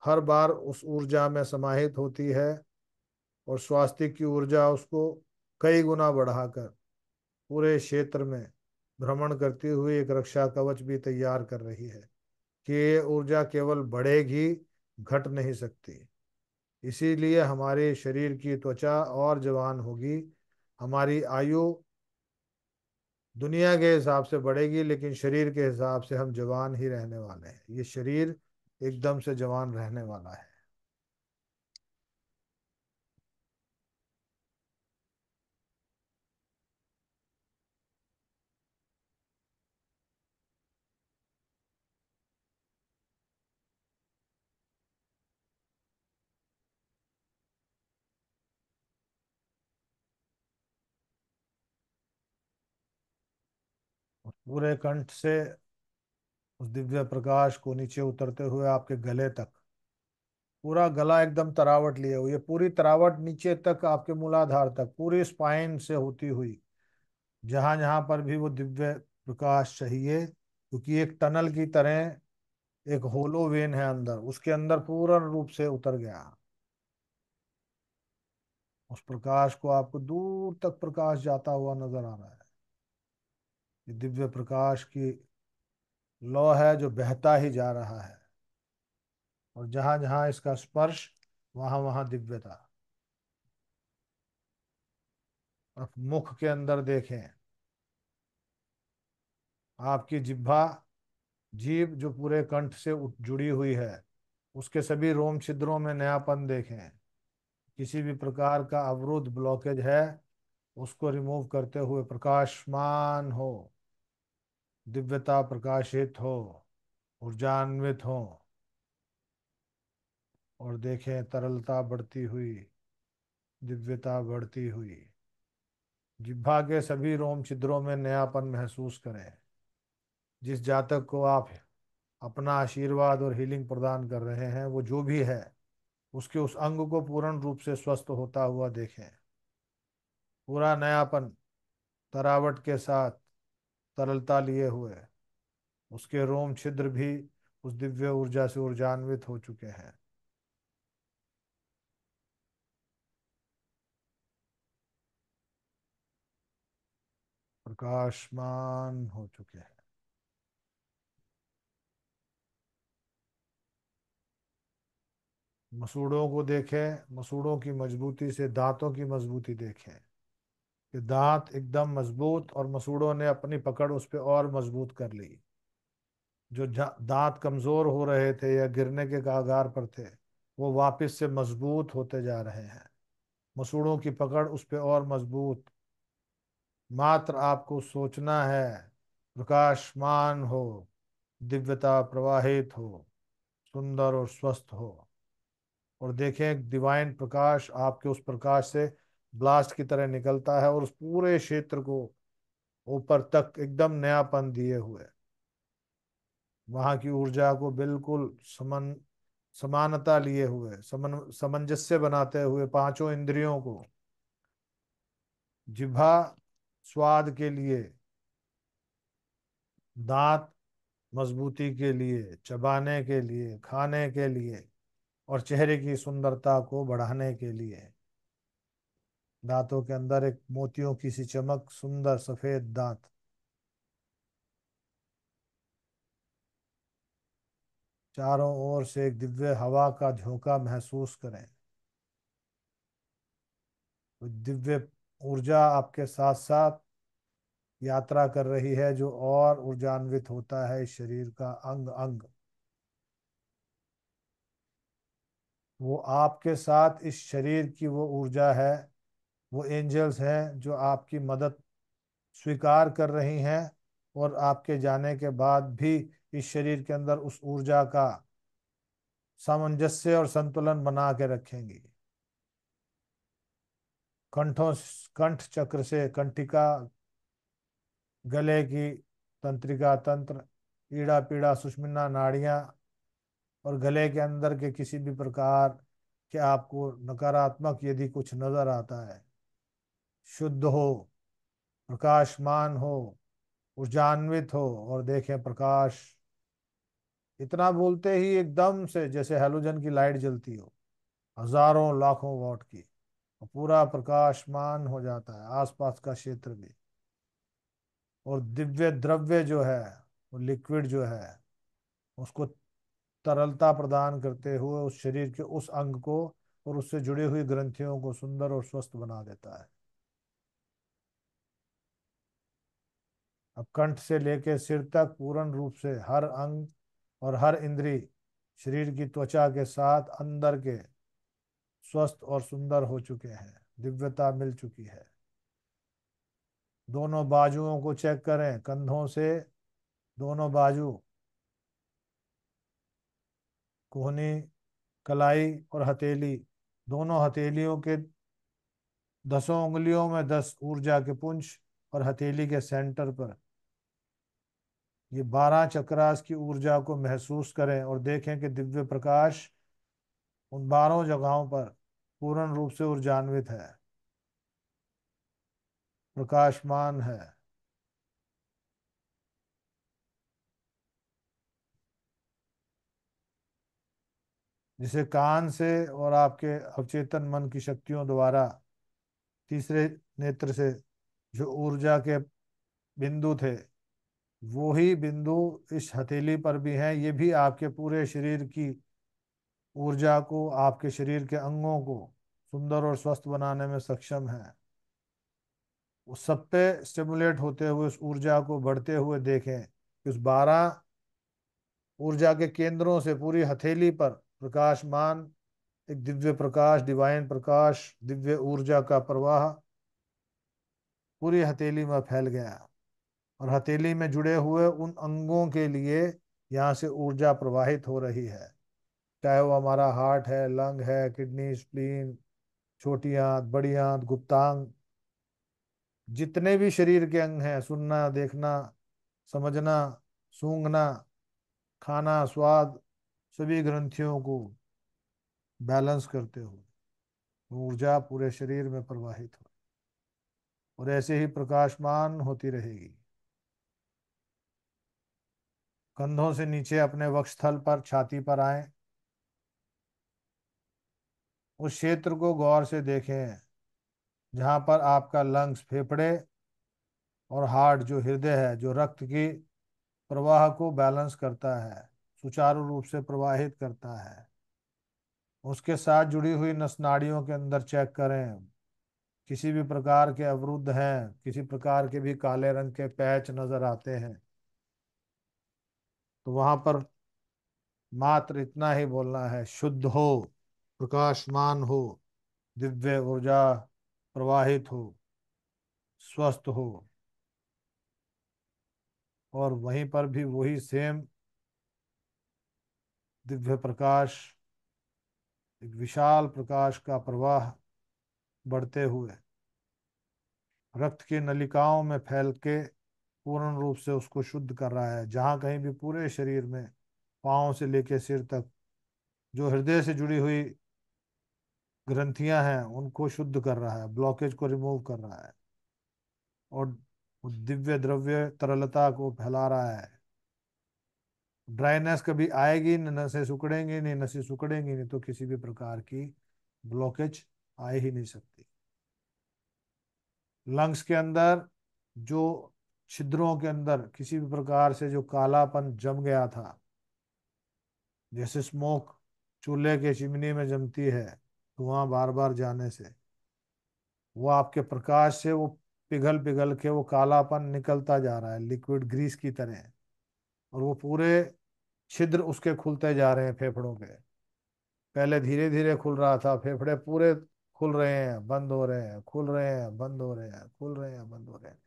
हर बार उस ऊर्जा में समाहित होती है, और स्वास्तिक की ऊर्जा उसको कई गुना बढ़ाकर पूरे क्षेत्र में भ्रमण करती हुई एक रक्षा कवच भी तैयार कर रही है कि ये ऊर्जा केवल बढ़ेगी, घट नहीं सकती। इसीलिए हमारे शरीर की त्वचा और जवान होगी, हमारी आयु दुनिया के हिसाब से बढ़ेगी, लेकिन शरीर के हिसाब से हम जवान ही रहने वाले हैं। ये शरीर एकदम से जवान रहने वाला है। और पूरे कंठ से उस दिव्य प्रकाश को नीचे उतरते हुए आपके गले तक, पूरा गला एकदम तरावट लिए हुए, पूरी तरावट नीचे तक आपके मूलाधार तक, पूरी स्पाइन से होती हुई, जहां जहां पर भी वो दिव्य प्रकाश चाहिए, क्योंकि एक टनल की तरह एक होलो वेन है अंदर, उसके अंदर पूर्ण रूप से उतर गया। उस प्रकाश को आपको दूर तक प्रकाश जाता हुआ नजर आ रहा है। ये दिव्य प्रकाश की लौ है जो बहता ही जा रहा है, और जहां जहां इसका स्पर्श, वहां वहां दिव्यता। और मुख के अंदर देखें, आपकी जिह्वा, जीभ जो पूरे कंठ से जुड़ी हुई है, उसके सभी रोम छिद्रों में नयापन देखें। किसी भी प्रकार का अवरुद्ध ब्लॉकेज है, उसको रिमूव करते हुए प्रकाशमान हो, दिव्यता प्रकाशित हो, ऊर्जान्वित हो। और देखें तरलता बढ़ती हुई, दिव्यता बढ़ती हुई। जिह्वा के सभी रोम छिद्रों में नयापन महसूस करें। जिस जातक को आप अपना आशीर्वाद और हीलिंग प्रदान कर रहे हैं, वो जो भी है, उसके उस अंग को पूर्ण रूप से स्वस्थ होता हुआ देखें। पूरा नयापन तरावट के साथ तरलता लिए हुए, उसके रोम छिद्र भी उस दिव्य ऊर्जा से ऊर्जान्वित हो चुके हैं, प्रकाशमान हो चुके हैं। मसूड़ों को देखें, मसूड़ों की मजबूती से दांतों की मजबूती देखें कि दांत एकदम मजबूत, और मसूड़ों ने अपनी पकड़ उस पर और मजबूत कर ली। जो दांत कमजोर हो रहे थे या गिरने के कगार पर थे, वो वापस से मजबूत होते जा रहे हैं। मसूड़ों की पकड़ उस पर और मजबूत। मात्र आपको सोचना है, प्रकाशमान हो, दिव्यता प्रवाहित हो, सुंदर और स्वस्थ हो। और देखें एक डिवाइन प्रकाश आपके उस प्रकाश से ब्लास्ट की तरह निकलता है, और उस पूरे क्षेत्र को ऊपर तक एकदम नयापन दिए हुए, वहां की ऊर्जा को बिल्कुल समानता लिए हुए, सामंजस्य बनाते हुए, पांचों इंद्रियों को, जिह्वा स्वाद के लिए, दांत मजबूती के लिए, चबाने के लिए, खाने के लिए, और चेहरे की सुंदरता को बढ़ाने के लिए। दांतों के अंदर एक मोतियों की सी चमक, सुंदर सफेद दांत। चारों ओर से एक दिव्य हवा का झोंका महसूस करें। वो दिव्य ऊर्जा आपके साथ साथ यात्रा कर रही है, जो और ऊर्जान्वित होता है इस शरीर का अंग अंग। वो आपके साथ इस शरीर की वो ऊर्जा है, वो एंजल्स हैं जो आपकी मदद स्वीकार कर रही हैं, और आपके जाने के बाद भी इस शरीर के अंदर उस ऊर्जा का सामंजस्य और संतुलन बना के रखेंगी। कंठों कंठ चक्र से कंठिका, गले की तंत्रिका तंत्र, ईड़ा पीड़ा सुषुम्ना नाड़ियां, और गले के अंदर के किसी भी प्रकार के आपको नकारात्मक यदि कुछ नजर आता है, शुद्ध हो, प्रकाशमान हो, ऊर्जान्वित हो, और देखें प्रकाश, इतना बोलते ही एकदम से जैसे हैलोजन की लाइट जलती हो, हजारों लाखों वॉट की, और पूरा प्रकाशमान हो जाता है आसपास का क्षेत्र भी। और दिव्य द्रव्य जो है, वो लिक्विड जो है, उसको तरलता प्रदान करते हुए उस शरीर के उस अंग को और उससे जुड़ी हुई ग्रंथियों को सुंदर और स्वस्थ बना देता है। अब कंठ से लेकर सिर तक पूर्ण रूप से हर अंग और हर इंद्री शरीर की त्वचा के साथ अंदर के स्वस्थ और सुंदर हो चुके हैं, दिव्यता मिल चुकी है। दोनों बाजुओं को चेक करें, कंधों से दोनों बाजू, कोहनी, कलाई और हथेली, दोनों हथेलियों के 10 उंगलियों में 10 ऊर्जा के पुंज, और हथेली के सेंटर पर ये 12 चक्रास की ऊर्जा को महसूस करें और देखें कि दिव्य प्रकाश उन 12 जगहों पर पूर्ण रूप से ऊर्जान्वित है, प्रकाशमान है। जिसे कान से और आपके अवचेतन मन की शक्तियों द्वारा तीसरे नेत्र से जो ऊर्जा के बिंदु थे, वो ही बिंदु इस हथेली पर भी हैं। ये भी आपके पूरे शरीर की ऊर्जा को, आपके शरीर के अंगों को सुंदर और स्वस्थ बनाने में सक्षम है। उस सब पे स्टिमुलेट होते हुए उस ऊर्जा को बढ़ते हुए देखें कि उस 12 ऊर्जा के केंद्रों से पूरी हथेली पर प्रकाशमान एक दिव्य प्रकाश, डिवाइन प्रकाश, दिव्य ऊर्जा का प्रवाह पूरी हथेली में फैल गया। और हथेली में जुड़े हुए उन अंगों के लिए यहाँ से ऊर्जा प्रवाहित हो रही है, चाहे वो हमारा हार्ट है, लंग है, किडनी, स्प्लीन, छोटी आंत, बड़ी आंत, गुप्तांग, जितने भी शरीर के अंग हैं, सुनना, देखना, समझना, सूंघना, खाना, स्वाद, सभी ग्रंथियों को बैलेंस करते हुए ऊर्जा पूरे शरीर में प्रवाहित हो और ऐसे ही प्रकाशमान होती रहेगी। कंधों से नीचे अपने वक्षस्थल पर, छाती पर आए, उस क्षेत्र को गौर से देखें जहां पर आपका लंग्स, फेफड़े, और हार्ट जो हृदय है, जो रक्त की प्रवाह को बैलेंस करता है, सुचारू रूप से प्रवाहित करता है। उसके साथ जुड़ी हुई नस नाड़ियों के अंदर चेक करें, किसी भी प्रकार के अवरुद्ध हैं, किसी प्रकार के भी काले रंग के पैच नजर आते हैं, तो वहां पर मात्र इतना ही बोलना है, शुद्ध हो, प्रकाशमान हो, दिव्य ऊर्जा प्रवाहित हो, स्वस्थ हो। और वहीं पर भी वही सेम दिव्य प्रकाश, एक विशाल प्रकाश का प्रवाह बढ़ते हुए रक्त की नलिकाओं में फैल के पूर्ण रूप से उसको शुद्ध कर रहा है। जहां कहीं भी पूरे शरीर में, पाँव से लेकर सिर तक, जो हृदय से जुड़ी हुई ग्रंथियां हैं, उनको शुद्ध कर रहा है, ब्लॉकेज को रिमूव कर रहा है, और वो दिव्य द्रव्य तरलता को फैला रहा है। ड्राइनेस कभी आएगी नहीं, नसें सिकुड़ेंगी नहीं, नसें सिकुड़ेंगी नहीं तो किसी भी प्रकार की ब्लॉकेज आ ही नहीं सकती। लंग्स के अंदर जो छिद्रों के अंदर किसी भी प्रकार से जो कालापन जम गया था, जैसे स्मोक चूल्हे के चिमनी में जमती है धुआं बार बार जाने से, वो आपके प्रकाश से वो पिघल पिघल के वो कालापन निकलता जा रहा है लिक्विड ग्रीस की तरह। और वो पूरे छिद्र उसके खुलते जा रहे हैं फेफड़ों के। पहले धीरे धीरे खुल रहा था, फेफड़े पूरे खुल रहे हैं, बंद हो रहे हैं, खुल रहे हैं, बंद हो रहे हैं, खुल रहे हैं, बंद हो रहे हैं।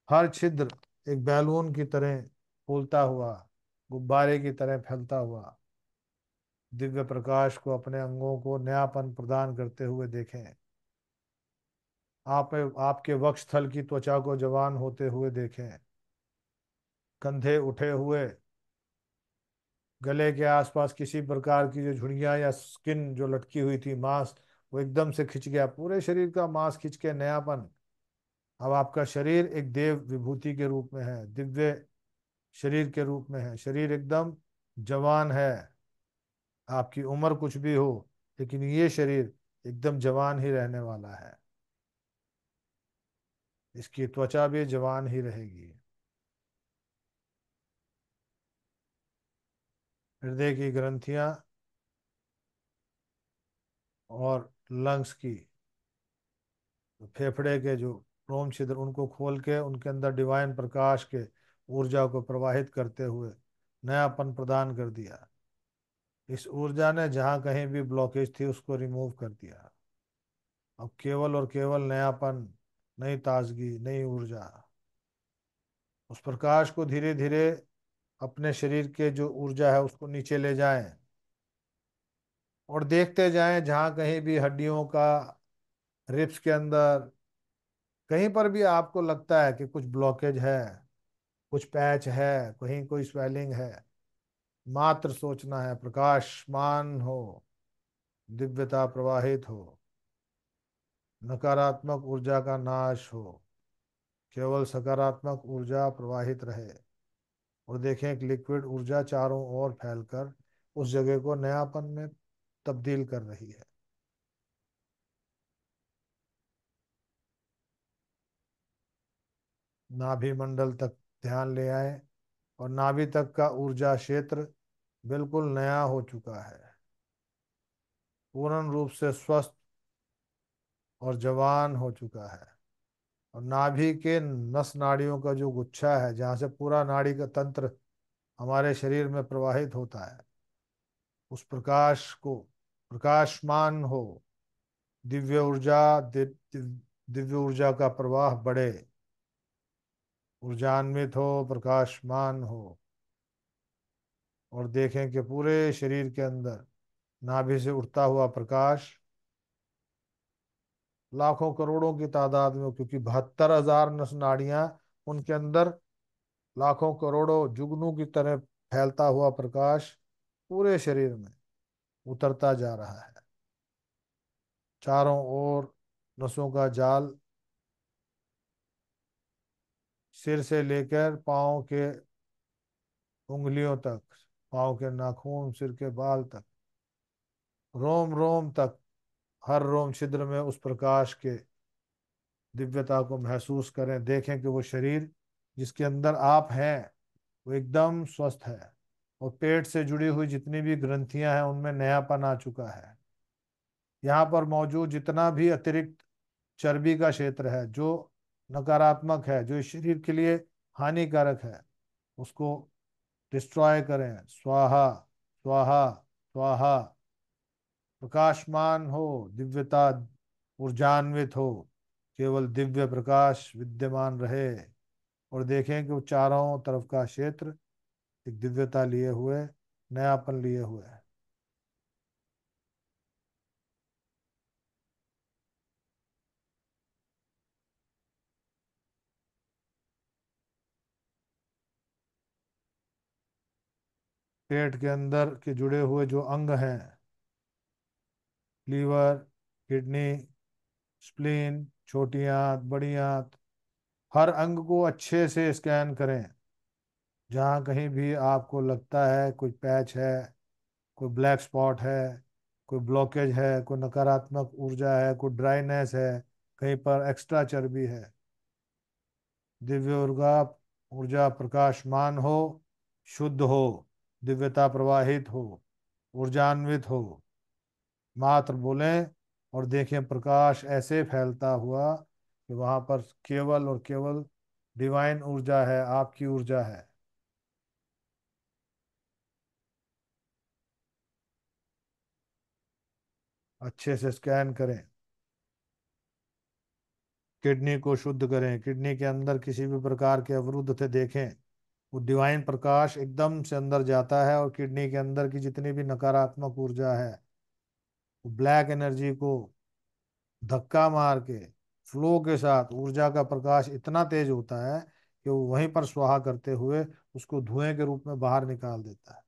हर छिद्र एक बैलून की तरह फूलता हुआ, गुब्बारे की तरह फैलता हुआ दिव्य प्रकाश को अपने अंगों को नयापन प्रदान करते हुए देखें। आप आपके वक्षस्थल की त्वचा को जवान होते हुए देखें। कंधे उठे हुए, गले के आसपास किसी प्रकार की जो झुर्रियां या स्किन जो लटकी हुई थी, मांस, वो एकदम से खिंच गया, पूरे शरीर का मांस खिंच के नयापन। अब आपका शरीर एक देव विभूति के रूप में है, दिव्य शरीर के रूप में है, शरीर एकदम जवान है। आपकी उम्र कुछ भी हो, लेकिन ये शरीर एकदम जवान ही रहने वाला है। इसकी त्वचा भी जवान ही रहेगी। हृदय की ग्रंथियां और लंग्स की, फेफड़े के जो रोम छिद्र, उनको खोल के उनके अंदर डिवाइन प्रकाश के ऊर्जा को प्रवाहित करते हुए नयापन प्रदान कर दिया। इस ऊर्जा ने जहां कहीं भी ब्लॉकेज थी उसको रिमूव कर दिया। अब केवल और केवल नयापन, नई ताजगी, नई ऊर्जा। उस प्रकाश को धीरे धीरे अपने शरीर के जो ऊर्जा है उसको नीचे ले जाएं और देखते जाएं जहां कहीं भी हड्डियों का, रिब्स के अंदर कहीं पर भी आपको लगता है कि कुछ ब्लॉकेज है, कुछ पैच है, कहीं कोई स्वेलिंग है, मात्र सोचना है प्रकाशमान हो, दिव्यता प्रवाहित हो, नकारात्मक ऊर्जा का नाश हो, केवल सकारात्मक ऊर्जा प्रवाहित रहे। और देखें एक लिक्विड ऊर्जा चारों ओर फैलकर उस जगह को नयापन में तब्दील कर रही है। नाभि मंडल तक ध्यान ले आए और नाभि तक का ऊर्जा क्षेत्र बिल्कुल नया हो चुका है, पूर्ण रूप से स्वस्थ और जवान हो चुका है। और नाभि के नस नाड़ियों का जो गुच्छा है, जहाँ से पूरा नाड़ी का तंत्र हमारे शरीर में प्रवाहित होता है, उस प्रकाश को, प्रकाशमान हो, दिव्य ऊर्जा, दिव्य ऊर्जा का प्रवाह बढ़े, ऊर्जान्वित हो, प्रकाशमान हो। और देखें कि पूरे शरीर के अंदर नाभि से उठता हुआ प्रकाश लाखों करोड़ों की तादाद में, क्योंकि 72,000 नस नाड़ियां, उनके अंदर लाखों करोड़ों जुगनू की तरह फैलता हुआ प्रकाश पूरे शरीर में उतरता जा रहा है। चारों ओर नसों का जाल, सिर से लेकर पाँव के उंगलियों तक, पाँव के नाखून, सिर के बाल तक, रोम रोम तक, हर रोम छिद्र में उस प्रकाश के दिव्यता को महसूस करें। देखें कि वो शरीर जिसके अंदर आप हैं वो एकदम स्वस्थ है, और पेट से जुड़ी हुई जितनी भी ग्रंथियां हैं उनमें नयापन आ चुका है। यहाँ पर मौजूद जितना भी अतिरिक्त चर्बी का क्षेत्र है जो नकारात्मक है, जो इस शरीर के लिए हानिकारक है, उसको डिस्ट्रॉय करें। स्वाहा स्वाहा स्वाहा। प्रकाशमान हो, दिव्यता ऊर्जान्वित हो, केवल दिव्य प्रकाश विद्यमान रहे। और देखें कि वो चारों तरफ का क्षेत्र एक दिव्यता लिए हुए, नयापन लिए हुए है। पेट के अंदर के जुड़े हुए जो अंग हैं, लीवर, किडनी, स्प्लीन, छोटी आंत, बड़ी आंत, हर अंग को अच्छे से स्कैन करें। जहाँ कहीं भी आपको लगता है कोई पैच है, कोई ब्लैक स्पॉट है, कोई ब्लॉकेज है, कोई नकारात्मक ऊर्जा है, कोई ड्राइनेस है, कहीं पर एक्स्ट्रा चर्बी है, दिव्य ऊर्जा, ऊर्जा प्रकाशमान हो, शुद्ध हो, दिव्यता प्रवाहित हो, ऊर्जान्वित हो, मात्र बोलें और देखें प्रकाश ऐसे फैलता हुआ कि वहां पर केवल और केवल डिवाइन ऊर्जा है, आपकी ऊर्जा है। अच्छे से स्कैन करें, किडनी को शुद्ध करें, किडनी के अंदर किसी भी प्रकार के अवरुद्ध थे देखें, वो डिवाइन प्रकाश एकदम से अंदर जाता है और किडनी के अंदर की जितनी भी नकारात्मक ऊर्जा है, वो ब्लैक एनर्जी को धक्का मार के फ्लो के साथ ऊर्जा का प्रकाश इतना तेज होता है कि वो वहीं पर स्वाहा करते हुए उसको धुएं के रूप में बाहर निकाल देता है।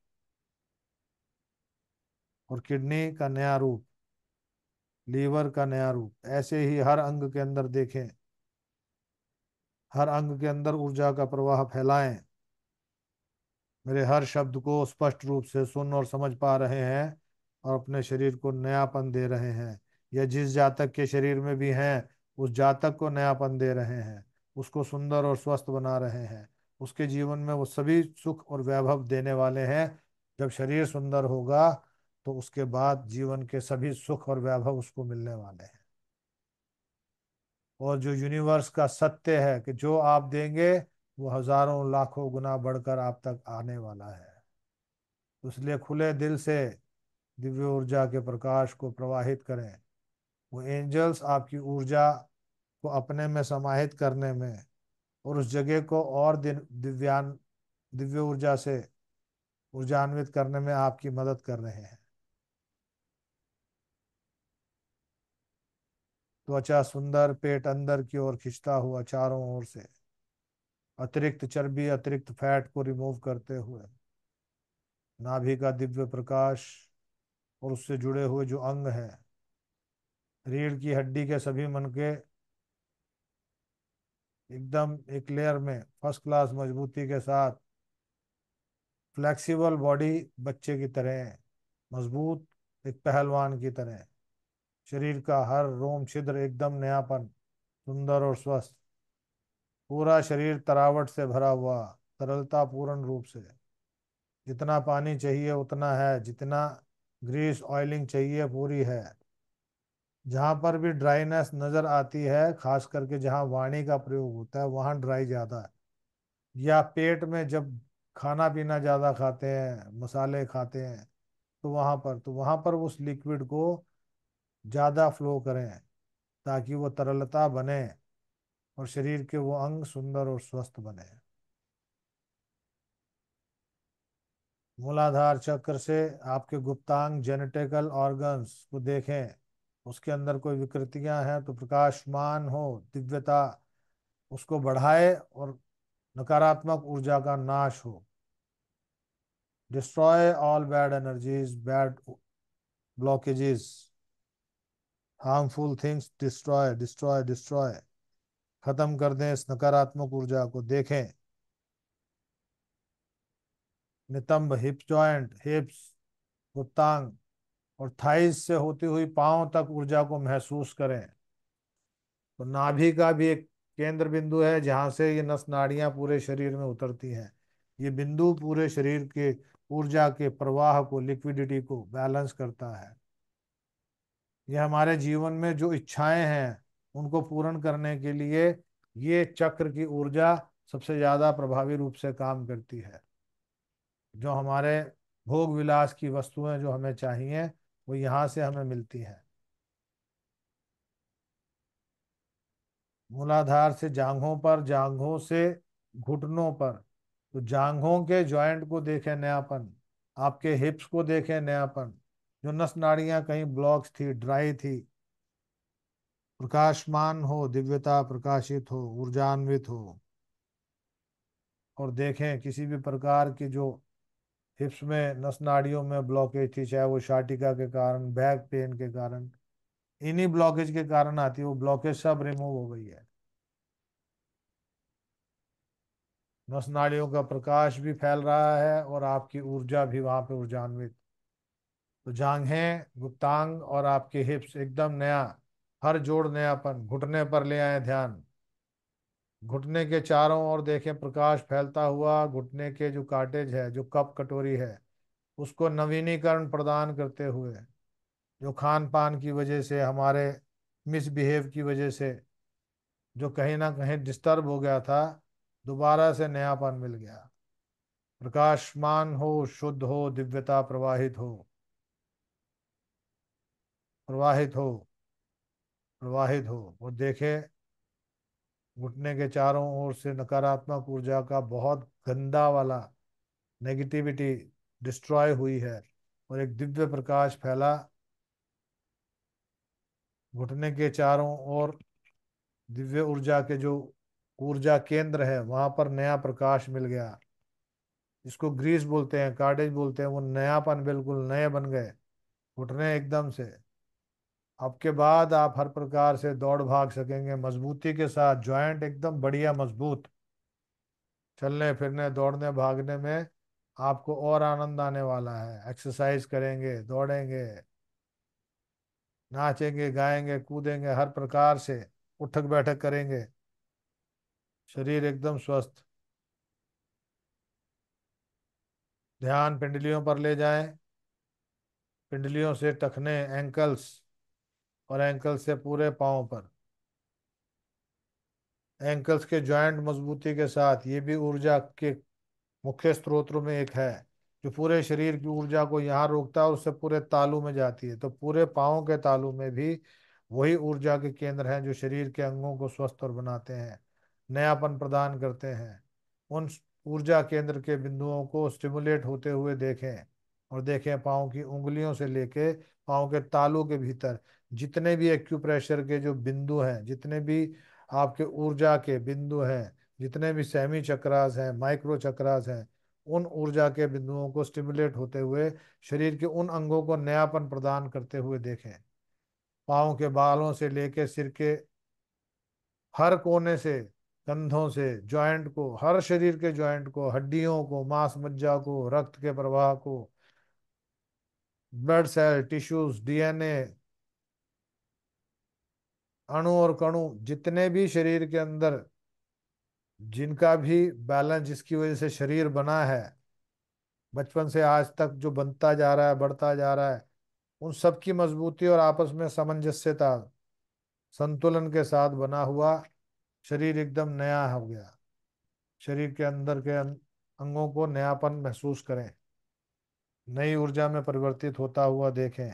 और किडनी का नया रूप, लीवर का नया रूप, ऐसे ही हर अंग के अंदर देखें, हर अंग के अंदर ऊर्जा का प्रवाह फैलाएं। मेरे हर शब्द को स्पष्ट रूप से सुन और समझ पा रहे हैं और अपने शरीर को नयापन दे रहे हैं, या जिस जातक के शरीर में भी हैं उस जातक को नयापन दे रहे हैं, उसको सुंदर और स्वस्थ बना रहे हैं, उसके जीवन में वो सभी सुख और वैभव देने वाले हैं। जब शरीर सुंदर होगा तो उसके बाद जीवन के सभी सुख और वैभव उसको मिलने वाले हैं। और जो यूनिवर्स का सत्य है कि जो आप देंगे वो हजारों लाखों गुना बढ़कर आप तक आने वाला है। तो इसलिए खुले दिल से दिव्य ऊर्जा के प्रकाश को प्रवाहित करें। वो एंजल्स आपकी ऊर्जा को अपने में समाहित करने में और उस जगह को और दिव्य ऊर्जा से ऊर्जान्वित करने में आपकी मदद कर रहे हैं। त्वचा सुंदर, पेट अंदर की ओर खिंचता हुआ चारों ओर से, अतिरिक्त चर्बी, अतिरिक्त फैट को रिमूव करते हुए, नाभि का दिव्य प्रकाश और उससे जुड़े हुए जो अंग हैं, रीढ़ की हड्डी के सभी मनके एकदम एक लेयर में फर्स्ट क्लास मजबूती के साथ, फ्लेक्सिबल बॉडी, बच्चे की तरह मजबूत, एक पहलवान की तरह, शरीर का हर रोम छिद्र एकदम नयापन, सुंदर और स्वस्थ, पूरा शरीर तरावट से भरा हुआ, तरलता पूर्ण रूप से, जितना पानी चाहिए उतना है, जितना ग्रीस ऑयलिंग चाहिए पूरी है। जहां पर भी ड्राइनेस नजर आती है, खास करके जहां वाणी का प्रयोग होता है वहां ड्राई ज्यादा है, या पेट में जब खाना पीना ज्यादा खाते हैं, मसाले खाते हैं, तो वहां पर उस लिक्विड को ज्यादा फ्लो करें ताकि वो तरलता बने और शरीर के वो अंग सुंदर और स्वस्थ बने। मूलाधार चक्र से आपके गुप्तांग जेनेटिकल ऑर्गन्स को देखें, उसके अंदर कोई विकृतियां हैं तो प्रकाशमान हो, दिव्यता उसको बढ़ाए और नकारात्मक ऊर्जा का नाश हो। Destroy all bad energies, bad blockages, harmful things, destroy destroy destroy, खत्म कर दें इस नकारात्मक ऊर्जा को। देखें नितंब, हिप जॉइंट, हिप्स, गुप्तांग और थाइस से होती हुई पांव तक ऊर्जा को महसूस करें। तो नाभि का भी एक केंद्र बिंदु है जहां से ये नस नाड़ियां पूरे शरीर में उतरती हैं। ये बिंदु पूरे शरीर के ऊर्जा के प्रवाह को, लिक्विडिटी को बैलेंस करता है। ये हमारे जीवन में जो इच्छाएं हैं उनको पूर्ण करने के लिए ये चक्र की ऊर्जा सबसे ज्यादा प्रभावी रूप से काम करती है। जो हमारे भोग विलास की वस्तुएं जो हमें चाहिए वो यहाँ से हमें मिलती हैं। मूलाधार से जांघों पर, जांघों से घुटनों पर, तो जांघों के जॉइंट को देखें नयापन, आपके हिप्स को देखें नयापन, जो नस नाड़ियां कहीं ब्लॉक्स थी, ड्राई थी, प्रकाशमान हो, दिव्यता प्रकाशित हो, ऊर्जान्वित हो। और देखें किसी भी प्रकार की जो हिप्स में नस नाड़ियों में ब्लॉकेज थी, चाहे वो शाटिका के कारण, बैक पेन के कारण, इन्हीं ब्लॉकेज के कारण आती है, वो ब्लॉकेज सब रिमूव हो गई है। नस नाड़ियों का प्रकाश भी फैल रहा है और आपकी ऊर्जा भी वहां पे ऊर्जान्वित। तो जांघें, गुप्तांग और आपके हिप्स एकदम नया, हर जोड़ नयापन, घुटने पर ले आए ध्यान, घुटने के चारों ओर देखें प्रकाश फैलता हुआ, घुटने के जो काटेज है, जो कप कटोरी है, उसको नवीनीकरण प्रदान करते हुए, जो खान पान की वजह से, हमारे मिसबिहेव की वजह से जो कहीं ना कहीं डिस्टर्ब हो गया था, दोबारा से नयापन मिल गया। प्रकाशमान हो, शुद्ध हो, दिव्यता प्रवाहित हो, प्रवाहित हो, प्रवाहित हो। और देखे घुटने के चारों ओर से नकारात्मक ऊर्जा का बहुत गंदा वाला नेगेटिविटी डिस्ट्रॉय हुई है और एक दिव्य प्रकाश फैला। घुटने के चारों ओर दिव्य ऊर्जा के जो ऊर्जा केंद्र है वहां पर नया प्रकाश मिल गया। जिसको ग्रीस बोलते हैं, कार्डेज बोलते हैं, वो नयापन, बिल्कुल नए बन गए, घुटने एकदम से। अब के बाद आप हर प्रकार से दौड़ भाग सकेंगे मजबूती के साथ, जॉइंट एकदम बढ़िया मजबूत। चलने फिरने दौड़ने भागने में आपको और आनंद आने वाला है। एक्सरसाइज करेंगे, दौड़ेंगे, नाचेंगे, गाएंगे, कूदेंगे, हर प्रकार से उठक बैठक करेंगे, शरीर एकदम स्वस्थ। ध्यान पिंडलियों पर ले जाएं, पिंडलियों से टखने, एंकल्स, और एंकल से पूरे पाँव पर। एंकल्स के जॉइंट मजबूती के साथ, ये भी ऊर्जा के मुख्य स्रोतों में एक है, जो पूरे शरीर की ऊर्जा को यहाँ रोकता है और उससे पूरे तालू में जाती है। तो पूरे पाँव के तालू में भी वही ऊर्जा के केंद्र हैं जो शरीर के अंगों को स्वस्थ और बनाते हैं, नयापन प्रदान करते हैं। उन ऊर्जा केंद्र के बिंदुओं को स्टिमुलेट होते हुए देखें, और देखें पाँव की उंगलियों से लेके पाँव के तालू के भीतर जितने भी एक्यूप्रेशर के जो बिंदु हैं, जितने भी आपके ऊर्जा के बिंदु हैं, जितने भी सेमी चक्रास हैं, माइक्रो चक्रास हैं, उन ऊर्जा के बिंदुओं को स्टिमुलेट होते हुए शरीर के उन अंगों को नयापन प्रदान करते हुए देखें। पाँव के बालों से लेके सिर के हर कोने से, कंधों से, जॉइंट को, हर शरीर के जॉइंट को, हड्डियों को, मांस मज्जा को, रक्त के प्रवाह को, ब्लड सेल, टिश्यूज, डीएनए, अणु और कणु, जितने भी शरीर के अंदर जिनका भी बैलेंस, जिसकी वजह से शरीर बना है, बचपन से आज तक जो बनता जा रहा है, बढ़ता जा रहा है, उन सब की मजबूती और आपस में सामंजस्यता, संतुलन के साथ बना हुआ शरीर एकदम नया हो गया। शरीर के अंदर के अंगों को नयापन महसूस करें, नई ऊर्जा में परिवर्तित होता हुआ देखें।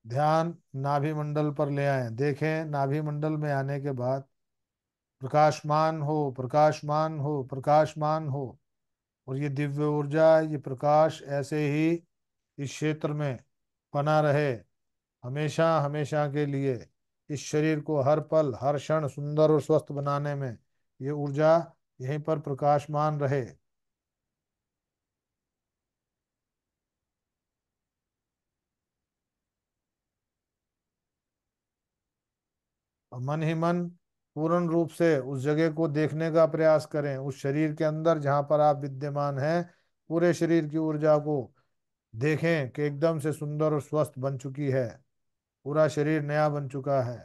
ध्यान नाभि मंडल पर ले आए, देखें नाभि मंडल में आने के बाद प्रकाशमान हो, प्रकाशमान हो, प्रकाशमान हो, और ये दिव्य ऊर्जा, ये प्रकाश ऐसे ही इस क्षेत्र में बना रहे, हमेशा हमेशा के लिए। इस शरीर को हर पल हर क्षण सुंदर और स्वस्थ बनाने में ये ऊर्जा यहीं पर प्रकाशमान रहे। और मन ही मन पूर्ण रूप से उस जगह को देखने का प्रयास करें, उस शरीर के अंदर जहां पर आप विद्यमान हैं, पूरे शरीर की ऊर्जा को देखें कि एकदम से सुंदर और स्वस्थ बन चुकी है, पूरा शरीर नया बन चुका है।